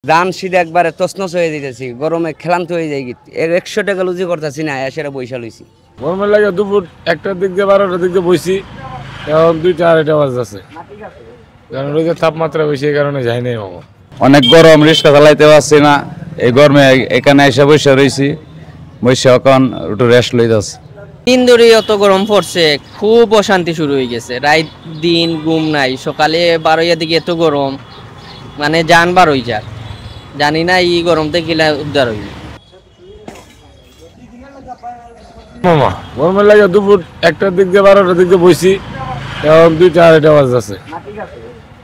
ধান শীত একবারে তছনছ হয়ে দিতেছি, গরমে খেলান্ত হয়ে যায়। 100 টাকা লুজি করতেছি না, সেটা পয়সা লইছি। গরমের লাগে দুপুর 1টার দিক দিয়ে 12টার দিক দিয়ে বইছি, এখন 2টা 2:30 বাজতেছে। কারণ ওই যে তাপমাত্রা বেশি, এই কারণে যাই নাই মামা। অনেক গরম, রিক্সা চালাইতে পারছি না। এই গরমে এখানে এসে বসে রয়েছি, বসে এখন একটু রেস্ট লইতেছি। দিন ধরে অত গরম পড়ছে, খুব অশান্তি শুরু হয়ে গেছে। রাত দিন ঘুম নাই, সকালে 12টার দিকে এত গরম, মানে জান বার হয়ে যায়। জানি না এই গরম থেকে উদ্ধার হইল। মামা গরমের লাগে দুপুর 1টার দিক দিয়ে 12টার দিক দিয়ে বইছি, এখন 2টা 2:30 বাজতেছে।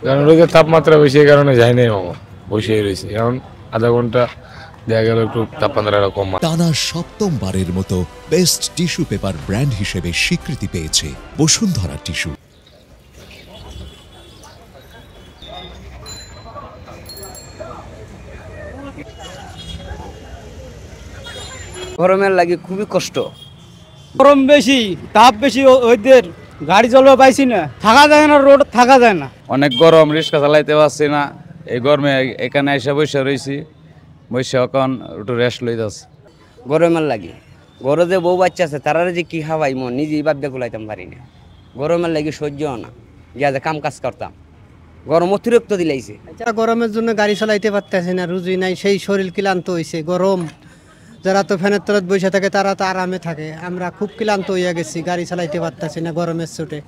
কারণ ওই যে তাপমাত্রা বেশি, এই কারণে যাই নাই মামা, বসে রয়েছি। এখন আধা ঘন্টা দেখা গেল একটু তাপমাত্রাটা কম। টানা সপ্তমবারের মতো বেস্ট টিস্যু পেপার ব্র্যান্ড হিসেবে স্বীকৃতি পেয়েছে বসুন্ধরা টিস্যু। গরমের লাগে খুবই কষ্ট। গরম বেশি, তাপ বেশি, ওইদের গাড়ি চালাতে পাইছি না, থাকা যায় না, রোড থাকা যায় না। অনেক গরম, রিক্সা চালাইতে পারছি না। এই গরমে এখানে এসে বসে রয়েছি, বসে এখন একটু রেস্ট লইতেছি। গরমের লাগে ঘরে যে বউ বাচ্চা আছে, তারা যে কি খাওয়াই মন নিজেই ভাবতে কুলাইতাম পারি না। গরমের লাগে সহ্য না, গিয়া যে কাম কাজ করতাম, গরম অতিরিক্ত দিলাইছে। গরমের জন্য গাড়ি চালাইতে পারতেছে না, রুজি নাই, সেই শরীর ক্লান্ত হয়েছে। গরম, যারা তো ফ্যানের তলায় বসে থাকে তারা তো আরামে থাকে, আমরা খুব ক্লান্ত হইয়া গেছি, গাড়ি চালাইতে পারতেছি না গরমের চোটে।